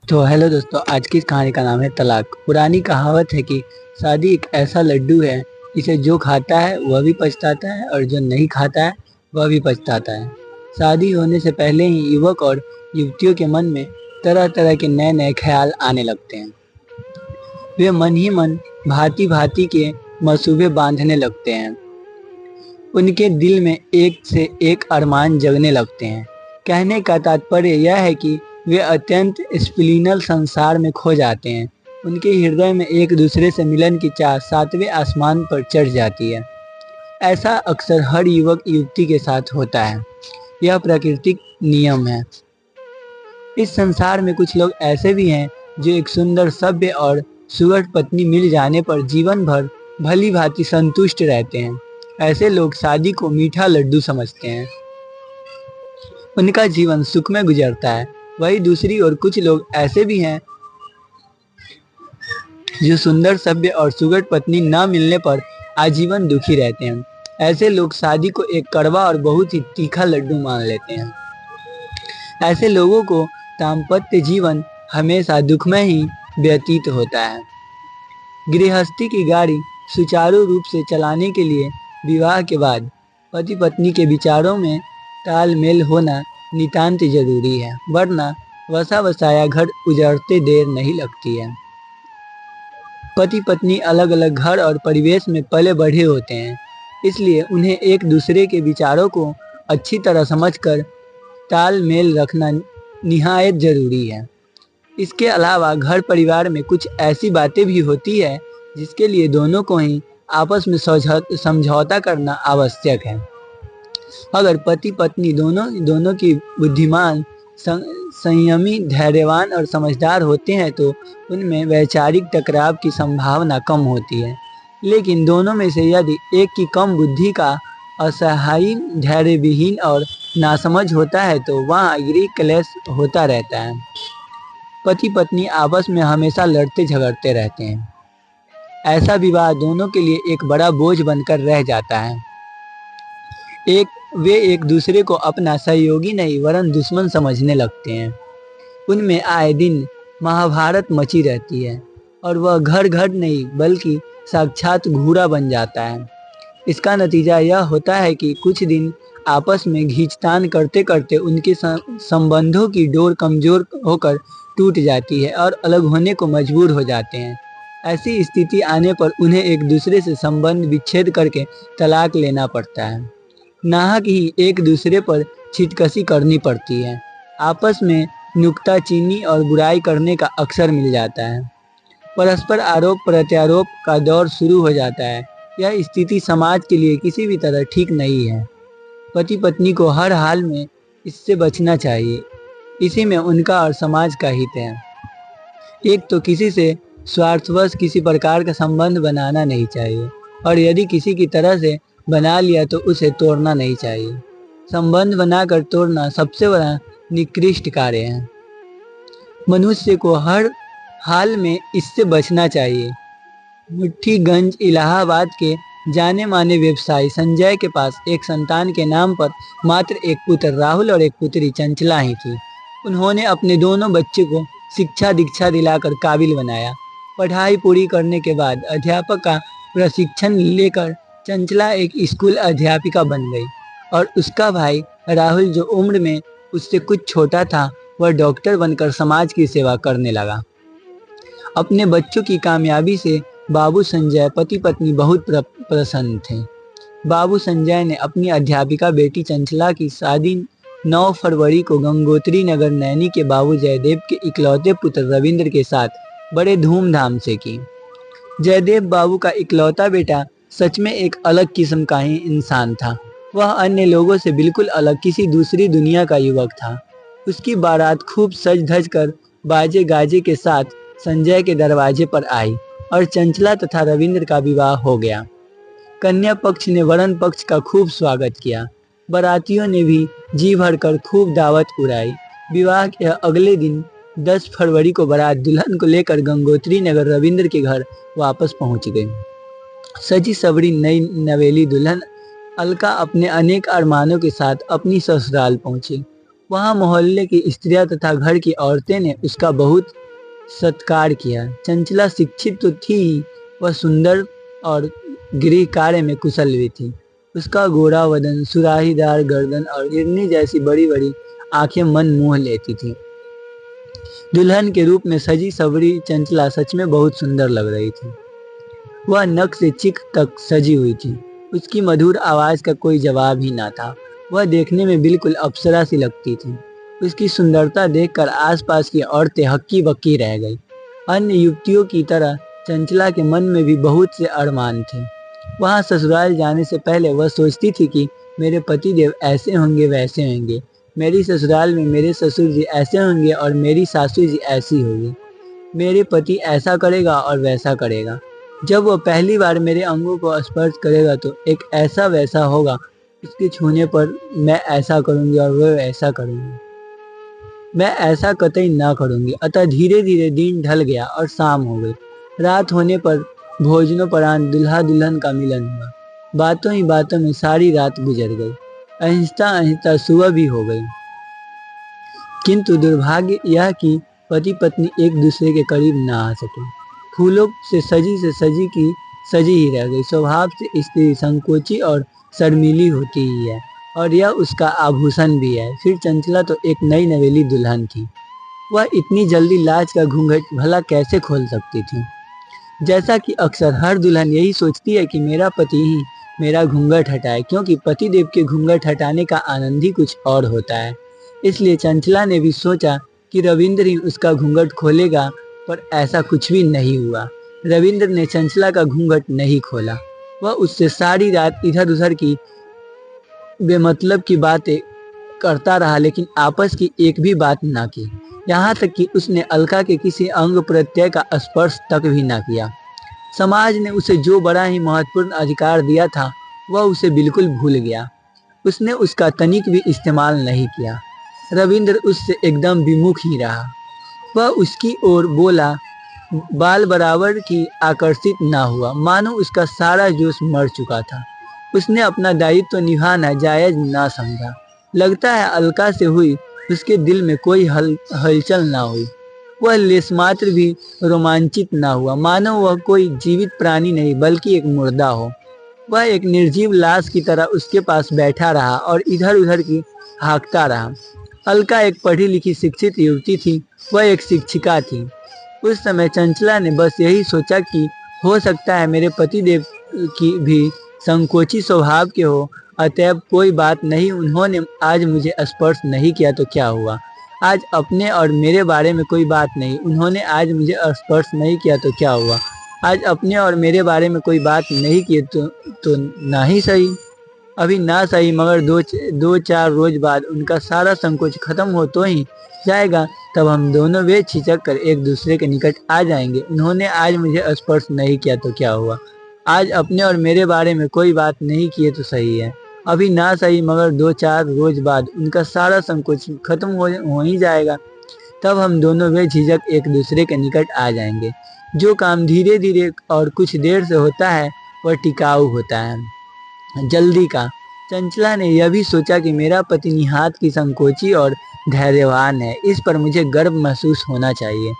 तो हेलो दोस्तों, आज की इस कहानी का नाम है तलाक। पुरानी कहावत है कि शादी एक ऐसा लड्डू है जिसे जो खाता है वह भी पछताता है और जो नहीं खाता है वह भी पछताता है। शादी होने से पहले ही युवक और युवतियों के मन में तरह तरह के नए नए ख्याल आने लगते हैं। वे मन ही मन भांति भांति के मंसूबे बांधने लगते हैं। उनके दिल में एक से एक अरमान जगने लगते हैं। कहने का तात्पर्य यह है कि वे अत्यंत स्पिलिनल संसार में खो जाते हैं। उनके हृदय में एक दूसरे से मिलन की चाह सातवें आसमान पर चढ़ जाती है। ऐसा अक्सर हर युवक युवती के साथ होता है। यह प्राकृतिक नियम है। इस संसार में कुछ लोग ऐसे भी हैं जो एक सुंदर सभ्य और सुघड़ पत्नी मिल जाने पर जीवन भर भली भांति संतुष्ट रहते हैं। ऐसे लोग शादी को मीठा लड्डू समझते हैं। उनका जीवन सुख में गुजरता है। वही दूसरी ओर कुछ लोग ऐसे भी हैं जो सुंदर सभ्य और सुघड़ पत्नी न मिलने पर आजीवन दुखी रहते हैं। ऐसे लोग शादी को एक कड़वा और बहुत ही तीखा लड्डू मान लेते हैं। ऐसे लोगों को दाम्पत्य जीवन हमेशा दुखमय ही व्यतीत होता है। गृहस्थी की गाड़ी सुचारू रूप से चलाने के लिए विवाह के बाद पति पत्नी के विचारों में तालमेल होना नितांत जरूरी है, वरना वसा वसाया घर उजड़ते देर नहीं लगती है। पति पत्नी अलग अलग घर और परिवेश में पले बढ़े होते हैं, इसलिए उन्हें एक दूसरे के विचारों को अच्छी तरह समझकर तालमेल रखना निहायत जरूरी है। इसके अलावा घर परिवार में कुछ ऐसी बातें भी होती है जिसके लिए दोनों को ही आपस में समझौता करना आवश्यक है। अगर पति पत्नी दोनों की बुद्धिमान, संयमी, धैर्यवान और समझदार होते हैं तो उनमें वैचारिक टकराव की संभावना कम होती है। लेकिन दोनों में से यदि एक की कम बुद्धि का असहाय, धैर्यविहीन और नासमझ होता है तो वहाँ गृह क्लेश होता रहता है। पति पत्नी आपस में हमेशा लड़ते झगड़ते रहते हैं। ऐसा विवाह दोनों के लिए एक बड़ा बोझ बनकर रह जाता है। वे एक दूसरे को अपना सहयोगी नहीं वरन दुश्मन समझने लगते हैं। उनमें आए दिन महाभारत मची रहती है और वह घर घर नहीं बल्कि साक्षात घूरा बन जाता है। इसका नतीजा यह होता है कि कुछ दिन आपस में खींचतान करते करते उनके संबंधों की डोर कमजोर होकर टूट जाती है और अलग होने को मजबूर हो जाते हैं। ऐसी स्थिति आने पर उन्हें एक दूसरे से संबंध विच्छेद करके तलाक लेना पड़ता है। नाहक ही एक दूसरे पर छिटकसी करनी पड़ती है। आपस में नुक्ताचीनी और बुराई करने का अवसर मिल जाता है। परस्पर आरोप प्रत्यारोप का दौर शुरू हो जाता है। यह स्थिति समाज के लिए किसी भी तरह ठीक नहीं है। पति पत्नी को हर हाल में इससे बचना चाहिए। इसी में उनका और समाज का हित है। एक तो किसी से स्वार्थवश किसी प्रकार का संबंध बनाना नहीं चाहिए, और यदि किसी की तरह से बना लिया तो उसे तोड़ना नहीं चाहिए। संबंध बनाकर तोड़ना सबसे बड़ा निकृष्ट कार्य है। मनुष्य को हर हाल में इससे बचना चाहिए। मुट्ठीगंज इलाहाबाद के जाने माने व्यवसायी संजय के पास एक संतान के नाम पर मात्र एक पुत्र राहुल और एक पुत्री चंचला ही थी। उन्होंने अपने दोनों बच्चे को शिक्षा दीक्षा दिलाकर काबिल बनाया। पढ़ाई पूरी करने के बाद अध्यापक का प्रशिक्षण लेकर चंचला एक स्कूल अध्यापिका बन गई और उसका भाई राहुल, जो उम्र में उससे कुछ छोटा था, वह डॉक्टर बनकर समाज की सेवा करने लगा। अपने बच्चों की कामयाबी से बाबू संजय पति पत्नी बहुत प्रसन्न थे। बाबू संजय ने अपनी अध्यापिका बेटी चंचला की शादी 9 फरवरी को गंगोत्री नगर नैनी के बाबू जयदेव के इकलौते पुत्र रविंद्र के साथ बड़े धूमधाम से की। जयदेव बाबू का इकलौता बेटा सच में एक अलग किस्म का ही इंसान था। वह अन्य लोगों से बिल्कुल अलग किसी दूसरी दुनिया का युवक था। उसकी बारात खूब सज धज कर बाजे गाजे के साथ संजय के दरवाजे पर आई और चंचला तथा रविंद्र का विवाह हो गया। कन्या पक्ष ने वरण पक्ष का खूब स्वागत किया। बारातियों ने भी जी भरकर खूब दावत उड़ाई। विवाह के अगले दिन 10 फरवरी को बारात दुल्हन को लेकर गंगोत्री नगर रविंद्र के घर वापस पहुंच गई। सजी सवरी नई नवेली दुल्हन अलका अपने अनेक अरमानों के साथ अपनी ससुराल पहुंची। वहाँ मोहल्ले की स्त्रियां तथा घर की औरतें ने उसका बहुत सत्कार किया। चंचला शिक्षित तो थी ही, वह सुंदर और गृह कार्य में कुशल भी थी। उसका गोरा वदन, सुराहीदार गर्दन और हिरनी जैसी बड़ी बड़ी आंखें मन मोह लेती थी। दुल्हन के रूप में सजी सवरी चंचला सच में बहुत सुंदर लग रही थी। वह नक से चिक तक सजी हुई थी। उसकी मधुर आवाज का कोई जवाब ही ना था। वह देखने में बिल्कुल अप्सरा सी लगती थी। उसकी सुंदरता देखकर आसपास की औरतें हक्की बक्की रह गई। अन्य युवतियों की तरह चंचला के मन में भी बहुत से अरमान थे। वहाँ ससुराल जाने से पहले वह सोचती थी कि मेरे पति देव ऐसे होंगे वैसे होंगे, मेरी ससुराल में मेरे ससुर जी ऐसे होंगे और मेरी सासू जी ऐसी होगी, मेरे पति ऐसा करेगा और वैसा करेगा। जब वह पहली बार मेरे अंगों को स्पर्श करेगा तो एक ऐसा वैसा होगा, उसके छूने पर मैं ऐसा करूंगी और वह ऐसा करूंगी, मैं ऐसा कतई ना करूंगी। अतः धीरे धीरे दिन ढल गया और शाम हो गई। रात होने पर भोजनोपरांत दूल्हा दुल्हन का मिलन हुआ। बातों ही बातों में सारी रात गुजर गई। आहिस्ता आहिस्ता सुबह भी हो गई। किंतु दुर्भाग्य यह कि पति पत्नी एक दूसरे के करीब न आ सके। फूलों से सजी की सजी ही रह गई। स्वभाव से स्त्री संकोची और शर्मीली होती ही है, और यह उसका आभूषण भी है। फिर चंचला तो एक नई नवेली दुल्हन थी। वह इतनी जल्दी लाज का घूंघट भला कैसे खोल सकती थी। जैसा कि अक्सर हर दुल्हन यही सोचती है कि मेरा पति ही मेरा घूंघट हटाए, क्योंकि पति देव के घूंघट हटाने का आनंद ही कुछ और होता है। इसलिए चंचला ने भी सोचा कि रविंद्र ही उसका घूंघट खोलेगा, पर ऐसा कुछ भी नहीं हुआ। रविंद्र ने चंचला का घूंघट नहीं खोला। वह उससे सारी रात इधर उधर की बेमतलब की बातें करता रहा, लेकिन आपस की एक भी बात ना की। यहाँ तक कि उसने अलका के किसी अंग प्रत्यय का स्पर्श तक भी ना किया। समाज ने उसे जो बड़ा ही महत्वपूर्ण अधिकार दिया था, वह उसे बिल्कुल भूल गया। उसने उसका तनिक भी इस्तेमाल नहीं किया। रविंद्र उससे एकदम विमुख ही रहा। वह उसकी ओर बोला बाल बराबर की आकर्षित ना हुआ, मानो उसका सारा जोश मर चुका था। उसने अपना दायित्व तो निभाना जायज ना समझा। लगता है अलका से हुई उसके दिल में कोई हलचल ना हुई। वह लेशमात्र भी रोमांचित ना हुआ, मानो वह कोई जीवित प्राणी नहीं बल्कि एक मुर्दा हो। वह एक निर्जीव लाश की तरह उसके पास बैठा रहा और इधर उधर की हाँकता रहा। अलका एक पढ़ी लिखी शिक्षित युवती थी। वह एक शिक्षिका थी। उस समय चंचला ने बस यही सोचा कि हो सकता है मेरे पति देव की भी संकोची स्वभाव के हो, अतएव कोई बात नहीं, उन्होंने आज मुझे स्पर्श नहीं किया तो क्या हुआ। आज अपने और मेरे बारे में कोई बात नहीं, उन्होंने आज मुझे स्पर्श नहीं किया तो क्या हुआ। आज अपने और मेरे बारे में कोई बात नहीं की तो ना ही सही। अभी ना सही, मगर दो चार रोज बाद उनका सारा संकोच खत्म हो तो ही जाएगा। तब हम दोनों बेझिझक कर एक दूसरे के निकट आ जाएंगे। उन्होंने आज मुझे स्पर्श नहीं किया तो क्या हुआ। आज अपने और मेरे बारे में कोई बात नहीं किए तो सही है। अभी ना सही, मगर 2-4 रोज बाद उनका सारा संकोच खत्म हो ही जाएगा। तब हम दोनों बेझिझक एक दूसरे के निकट आ जाएंगे। जो काम धीरे धीरे और कुछ देर से होता है, वह टिकाऊ होता है। जल्दी का। चंचला ने यह भी सोचा कि मेरा पति निहात की संकोची और धैर्यवान है। इस पर मुझे गर्व महसूस होना चाहिए।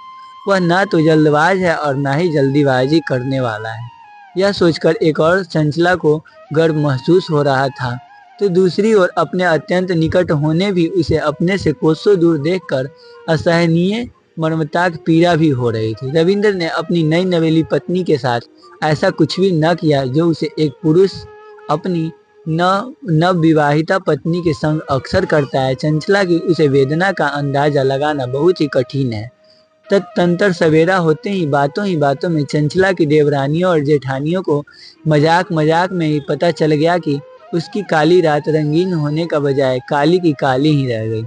वह ना तो जल्दबाज है और ना ही जल्दीबाजी करने वाला है। यह सोचकर एक और चंचला को गर्व महसूस हो रहा था, तो दूसरी ओर अपने अत्यंत निकट होने भी उसे अपने से कोसों दूर देखकर असहनीय मर्मताक पीड़ा भी हो रही थी। रविंद्र ने अपनी नई नवेली पत्नी के साथ ऐसा कुछ भी न किया जो उसे एक पुरुष अपनी नव विवाहिता पत्नी के संग अक्सर करता है। चंचला की उसे वेदना का अंदाजा लगाना बहुत ही कठिन है। तदनंतर सवेरा होते ही बातों में चंचला की देवरानियों और जेठानियों को मजाक मजाक में ही पता चल गया कि उसकी काली रात रंगीन होने का बजाय काली की काली ही रह गई।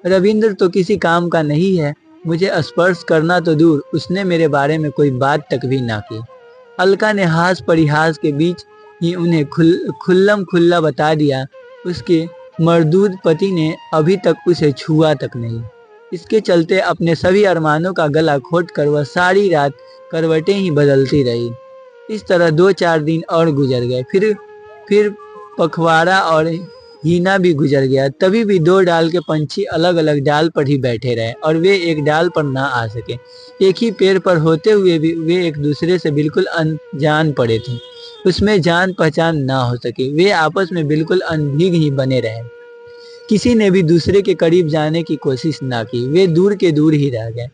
रविंद्र तो किसी काम का नहीं है। मुझे स्पर्श करना तो दूर, उसने मेरे बारे में कोई बात तक भी ना की। अलका ने हास परिहास के बीच ही उन्हें खुल्लम खुल्ला बता दिया, उसके मर्दूद पति ने अभी तक उसे छुआ तक नहीं। इसके चलते अपने सभी अरमानों का गला घोंटकर वह सारी रात करवटें ही बदलती रही। इस तरह 2-4 दिन और गुजर गए। फिर पखवाड़ा और हीना भी गुजर गया। तभी भी दो डाल के पंछी अलग अलग डाल पर ही बैठे रहे और वे एक डाल पर ना आ सके। एक ही पेड़ पर होते हुए भी वे एक दूसरे से बिल्कुल अनजान पड़े थे। उसमें जान पहचान ना हो सके। वे आपस में बिल्कुल अनभिग ही बने रहे। किसी ने भी दूसरे के करीब जाने की कोशिश ना की। वे दूर के दूर ही रह गए।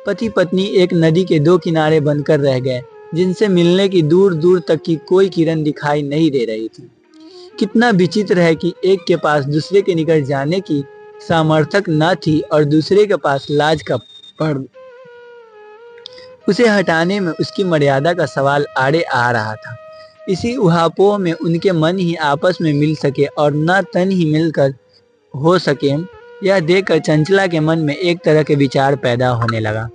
पति पत्नी एक नदी के दो किनारे बनकर रह गए, जिनसे मिलने की दूर दूर तक की कोई किरण दिखाई नहीं दे रही थी। कितना विचित्र है कि एक के पास दूसरे के निकट जाने की सामर्थ्य न थी और दूसरे के पास लाज का पर्दा, उसे हटाने में उसकी मर्यादा का सवाल आड़े आ रहा था। इसी उहापोह में उनके मन ही आपस में मिल सके और न तन ही मिलकर हो सके, यह देखकर चंचला के मन में एक तरह के विचार पैदा होने लगा।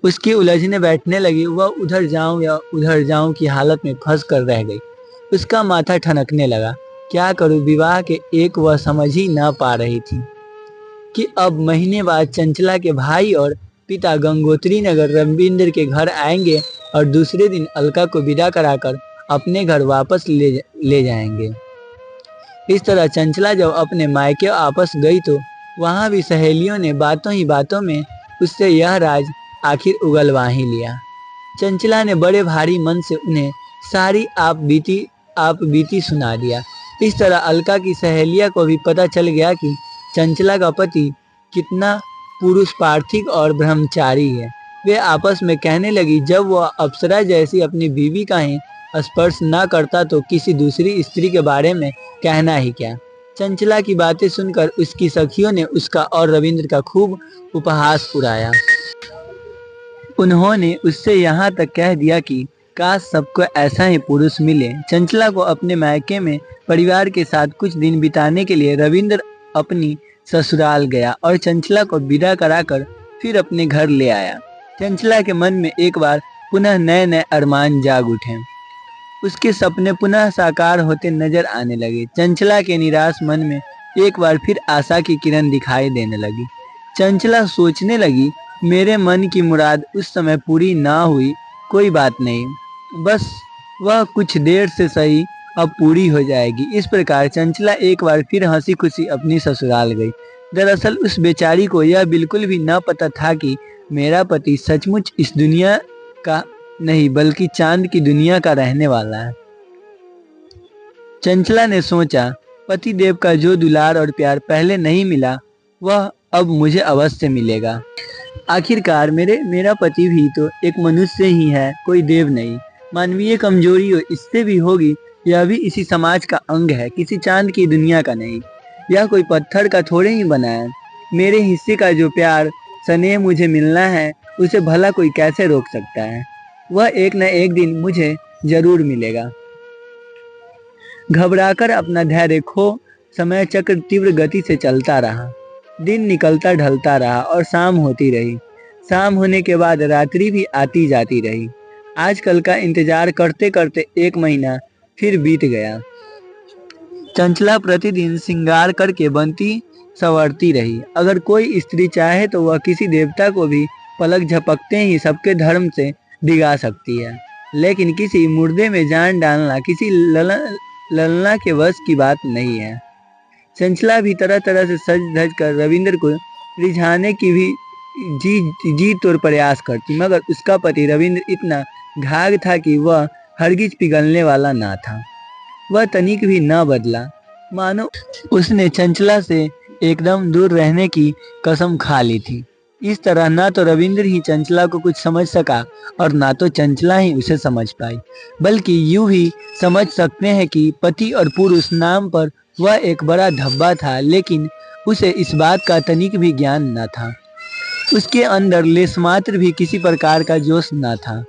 उसकी उलझने बैठने लगी। वह उधर जाऊं या उधर जाऊं की हालत में फंस कर रह गई। उसका माथा ठनकने लगा। क्या करूं? विवाह के एक वह समझ ही ना पा रही थी कि अब महीने बाद चंचला के भाई और पिता गंगोत्री नगर रविंद्र के घर आएंगे और दूसरे दिन अलका को विदा कराकर अपने घर वापस ले जाएंगे। इस तरह चंचला जब अपने मायके वापस गई तो वहां भी सहेलियों ने बातों ही बातों में उससे यह राज आखिर उगलवा ही लिया। चंचला ने बड़े भारी मन से उन्हें सारी आप बीती सुना दिया। इस तरह अलका की सहेलिया को भी पता चल गया कि चंचला का पति कितना पुरुष पार्थिक और ब्रह्मचारी है। वे आपस में कहने लगी, जब वह अप्सरा जैसी अपनी बीवी का ही स्पर्श न करता तो किसी दूसरी स्त्री के बारे में कहना ही क्या। चंचला की बातें सुनकर उसकी सखियों ने उसका और रविंद्र का खूब उपहास उड़ाया। उन्होंने उससे यहाँ तक कह दिया कि काश सबको ऐसा ही पुरुष मिले। चंचला को अपने मायके में परिवार के साथ कुछ दिन बिताने के लिए रविंद्र अपनी ससुराल गया और चंचला को विदा कराकर फिर अपने घर ले आया। चंचला के मन में एक बार पुनः नए नए अरमान जाग उठे। उसके सपने पुनः साकार होते नजर आने लगे। चंचला के निराश मन में एक बार फिर आशा की किरण दिखाई देने लगी। चंचला सोचने लगी, मेरे मन की मुराद उस समय पूरी ना हुई, कोई बात नहीं, बस वह कुछ देर से सही अब पूरी हो जाएगी। इस प्रकार चंचला एक बार फिर हंसी खुशी अपनी ससुराल गई। दरअसल उस बेचारी को यह बिल्कुल भी न पता था कि मेरा पति सचमुच इस दुनिया का नहीं बल्कि चांद की दुनिया का रहने वाला है। चंचला ने सोचा, पति देव का जो दुलार और प्यार पहले नहीं मिला वह अब मुझे अवश्य मिलेगा। आखिरकार मेरा पति भी तो एक मनुष्य ही है, कोई देव नहीं। मानवीय कमजोरी इससे भी होगी, यह भी इसी समाज का अंग है, किसी चांद की दुनिया का नहीं। यह कोई पत्थर का थोड़े ही बना है। मेरे हिस्से का जो प्यार स्नेह मुझे मिलना है उसे भला कोई कैसे रोक सकता है। वह एक न एक दिन मुझे जरूर मिलेगा। घबराकर अपना धैर्य खो समय चक्र तीव्र गति से चलता रहा। दिन निकलता ढलता रहा और शाम होती रही। शाम होने के बाद रात्रि भी आती जाती रही। आजकल का इंतजार करते करते एक महीना फिर बीत गया। चंचला प्रतिदिन श्रृंगार करके बनती संवरती रही। अगर कोई स्त्री चाहे तो वह किसी देवता को भी पलक झपकते ही सबके धर्म से डिगा सकती है, लेकिन किसी मुर्दे में जान डालना किसी ललना के वश की बात नहीं है। चंचला भी तरह तरह से सज धज कर रविंद्र को रिझाने की भी जी तोड़ प्रयास करती, मगर उसका पति रविंद्र इतना घाघ था कि वह हरगिज पिघलने वाला ना था। वह तनिक भी न बदला, मानो उसने चंचला से एकदम दूर रहने की कसम खा ली थी। इस तरह ना तो रविंद्र ही चंचला को कुछ समझ सका और ना तो चंचला ही उसे समझ पाई, बल्कि यूं ही समझ सकते हैं कि पति और पुरुष नाम पर वह एक बड़ा धब्बा था, लेकिन उसे इस बात का तनिक भी ज्ञान न था। उसके अंदर लेशमात्र भी किसी प्रकार का जोश न था।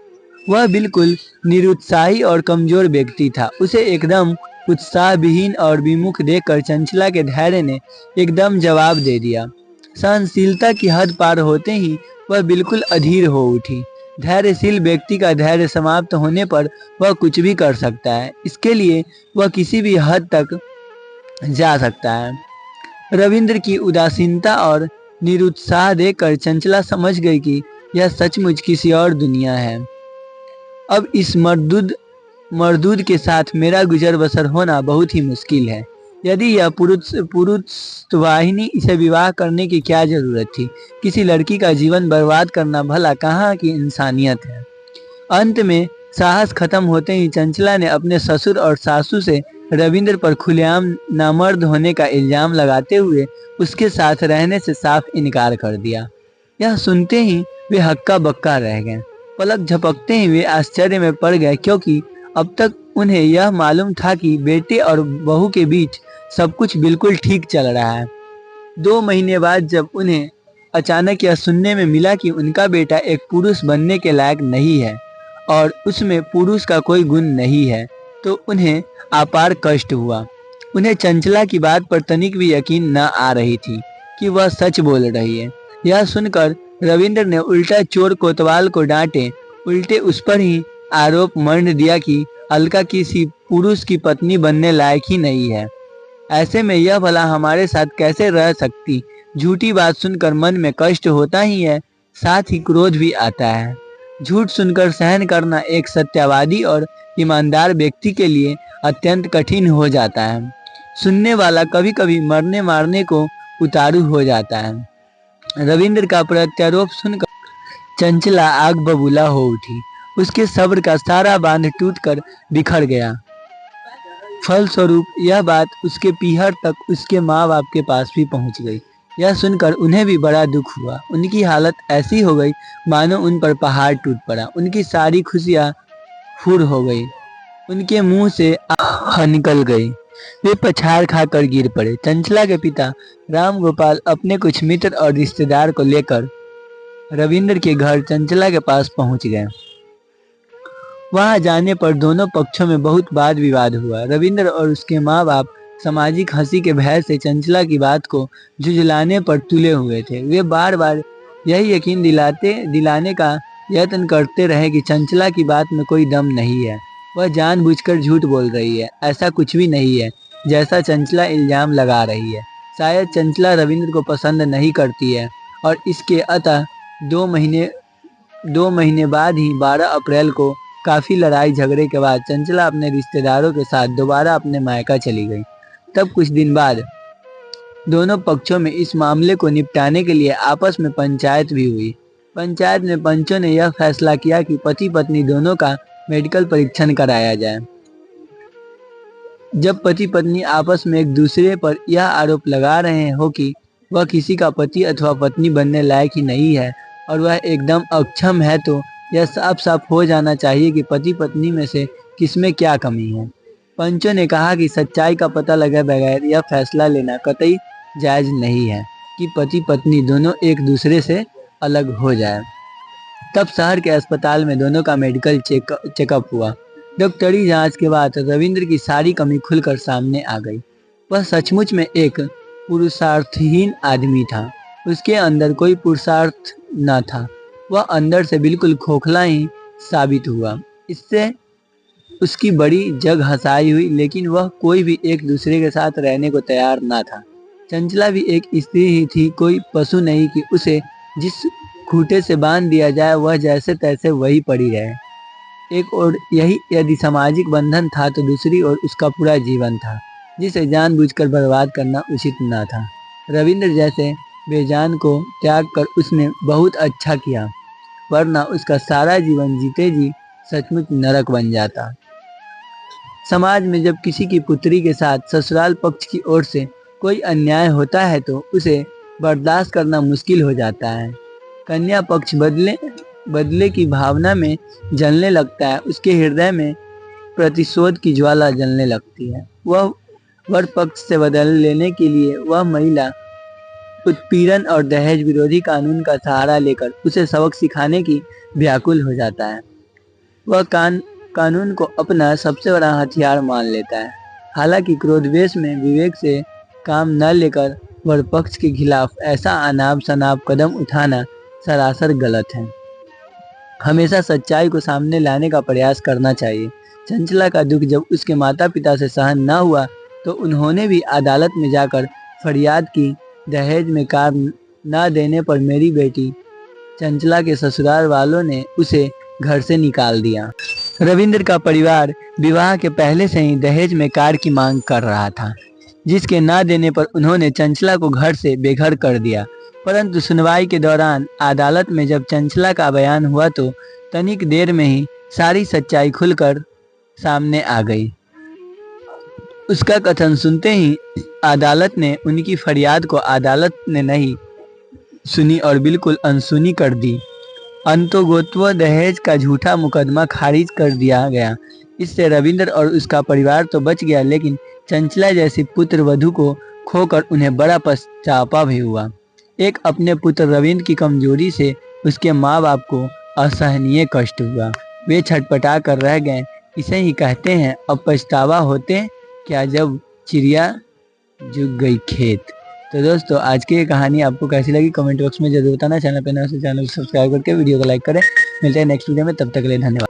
वह बिल्कुल निरुत्साही और कमजोर व्यक्ति था। उसे एकदम उत्साह विहीन और विमुख देखकर चंचला के धैर्य ने एकदम जवाब दे दिया। सहनशीलता की हद पार होते ही वह बिल्कुल अधीर हो उठी। धैर्यशील व्यक्ति का धैर्य समाप्त होने पर वह कुछ भी कर सकता है। इसके लिए वह किसी भी हद तक जा सकता है। रविंद्र की उदासीनता और निरुत्साह देखकर चंचला समझ गई कि यह सचमुच किसी और दुनिया है। अब इस मर्दूद के साथ मेरा गुजर बसर होना बहुत ही मुश्किल है। यदि यह पुरुषवाहिनी इसे विवाह करने की क्या जरूरत थी। किसी लड़की का जीवन बर्बाद करना भला कहाँ की इंसानियत है। अंत में साहस खत्म होते ही चंचला ने अपने ससुर और सासू से रविंद्र पर खुलेआम नामर्द होने का इल्जाम लगाते हुए उसके साथ रहने से साफ इनकार कर दिया। यह सुनते ही वे हक्का बक्का रह गए। पलक झपकते ही वे आश्चर्य में पड़ गए, क्योंकि अब तक उन्हें यह मालूम था कि बेटे और बहू के बीच सब कुछ बिल्कुल ठीक चल रहा है। 2 महीने बाद जब उन्हें अचानक यह सुनने में मिला कि उनका बेटा एक पुरुष बनने के लायक नहीं है और उसमें पुरुष का कोई गुण नहीं है, तो उन्हें अपार कष्ट हुआ। उन्हें चंचला की बात पर तनिक भी यकीन न आ रही थी कि वह सच बोल रही है। यह सुनकर रविंद्र ने उल्टा चोर कोतवाल को डांटे उल्टे उस पर ही आरोप मढ़ दिया कि अलका किसी पुरुष की पत्नी बनने लायक ही नहीं है। ऐसे में यह भला हमारे साथ कैसे रह सकती। झूठी बात सुनकर मन में कष्ट होता ही है, साथ ही क्रोध भी आता है। झूठ सुनकर सहन करना एक सत्यवादी और ईमानदार व्यक्ति के लिए अत्यंत कठिन हो जाता है। सुनने वाला कभी कभी मरने मारने को उतारू हो जाता है। रविंद्र का प्रत्यारोप सुनकर चंचला आग बबूला हो उठी। उसके सब्र का सारा बांध टूटकर बिखर गया। फलस्वरूप यह बात उसके पीहर तक उसके माँ बाप के पास भी पहुंच गई। यह सुनकर उन्हें भी बड़ा दुख हुआ। उनकी हालत ऐसी हो गई मानो उन पर पहाड़ टूट पड़ा। उनकी सारी खुशियाँ फुर हो गई, उनके मुंह से आह निकल गई। वे पछाड़ खाकर गिर पड़े। चंचला के पिता राम गोपाल अपने कुछ मित्र और रिश्तेदार को लेकर रविंद्र के घर चंचला के पास पहुंच गए। वहां जाने पर दोनों पक्षों में बहुत वाद विवाद हुआ। रविंद्र और उसके माँ बाप सामाजिक हंसी के भय से चंचला की बात को झुझलाने पर तुले हुए थे। वे बार बार यही यकीन दिलाने का यत्न करते रहे कि चंचला की बात में कोई दम नहीं है, वह जानबूझकर झूठ बोल रही है। ऐसा कुछ भी नहीं है जैसा चंचला इल्जाम लगा रही है। शायद चंचला रविंद्र को पसंद नहीं करती है और इसके अतः 2 महीने बाद ही 12 अप्रैल को काफी लड़ाई झगड़े के बाद चंचला अपने रिश्तेदारों के साथ दोबारा अपने मायका चली गई। तब कुछ दिन बाद दोनों पक्षों में इस मामले को निपटाने के लिए आपस में पंचायत भी हुई। पंचायत में पंचों ने यह फैसला किया कि पति पत्नी दोनों का मेडिकल परीक्षण कराया जाए। जब पति पत्नी आपस में एक दूसरे पर यह आरोप लगा रहे हो कि वह किसी का पति अथवा पत्नी बनने लायक ही नहीं है और वह एकदम अक्षम है, तो यह साफ साफ हो जाना चाहिए कि पति पत्नी में से किसमें क्या कमी है। पंचों ने कहा कि सच्चाई का पता लगे बगैर यह फैसला लेना कतई जायज नहीं है कि पति पत्नी दोनों एक दूसरे से अलग हो जाए। तब शहर के अस्पताल में दोनों का मेडिकल चेकअप हुआ। डॉक्टरी जांच के बाद रविंद्र की सारी कमी खुलकर सामने आ गई। वह सचमुच में एक पुरुषार्थहीन आदमी था। उसके अंदर कोई पुरुषार्थ न था। वह अंदर से बिल्कुल खोखला ही साबित हुआ। इससे उसकी बड़ी जग हंसाई हुई, लेकिन वह कोई भी एक दूसरे के साथ रहने को तैयार ना था। चंचला भी एक स्त्री ही थी, कोई पशु नहीं कि उसे जिस खूंटे से बांध दिया जाए वह जैसे तैसे वही पड़ी रहे। एक और यही यदि सामाजिक बंधन था तो दूसरी ओर उसका पूरा जीवन था, जिसे जानबूझकर बर्बाद करना उचित न था। रविंद्र जैसे बेजान को त्याग कर उसने बहुत अच्छा किया, वरना उसका सारा जीवन जीते जी सचमुच नरक बन जाता। समाज में जब किसी की पुत्री के साथ ससुराल पक्ष की ओर से कोई अन्याय होता है तो उसे बर्दाश्त करना मुश्किल हो जाता है। कन्या पक्ष बदले की भावना में जलने लगता है। उसके हृदय में प्रतिशोध की ज्वाला जलने लगती है। वह वर पक्ष से बदल लेने के लिए वह महिला उत्पीड़न और दहेज विरोधी कानून का सहारा लेकर उसे सबक सिखाने की व्याकुल हो जाता है। वह कानून को अपना सबसे बड़ा हथियार मान लेता है। हालांकि क्रोधवेश में विवेक से काम न लेकर वर पक्ष के खिलाफ ऐसा अनाप शनाप कदम उठाना सरासर गलत है। हमेशा सच्चाई को सामने लाने का प्रयास करना चाहिए। चंचला का दुख जब उसके माता पिता से सहन न हुआ तो उन्होंने भी अदालत में जाकर फरियाद की। दहेज में कार न देने पर मेरी बेटी चंचला के ससुराल वालों ने उसे घर से निकाल दिया। रविंद्र का परिवार विवाह के पहले से ही दहेज में कार की मांग कर रहा था, जिसके ना देने पर उन्होंने चंचला को घर से बेघर कर दिया। परंतु सुनवाई के दौरान अदालत में जब चंचला का बयान हुआ तो तनिक देर में ही सारी सच्चाई खुलकर सामने आ गई। उसका कथन सुनते ही अदालत ने उनकी फरियाद को अदालत ने नहीं सुनी और बिल्कुल अनसुनी कर दी। अंतोगत्वा दहेज का झूठा मुकदमा खारिज कर दिया गया। इससे रविंद्र और उसका परिवार तो बच गया, लेकिन चंचला जैसी पुत्र वधू को खोकर उन्हें बड़ा पछतावा भी हुआ। एक अपने पुत्र रविंद्र की कमजोरी से उसके माँ बाप को असहनीय कष्ट हुआ। वे छटपटा कर रह गए। इसे ही कहते हैं अब पछतावा होते क्या जब चिड़िया जुग गई खेत। तो दोस्तों आज की ये कहानी आपको कैसी लगी कमेंट बॉक्स में जरूर बताना। चैनल पे नए हो तो चैनल को सब्सक्राइब करके वीडियो को लाइक करें। मिलते हैं नेक्स्ट वीडियो में, तब तक के लिए धन्यवाद।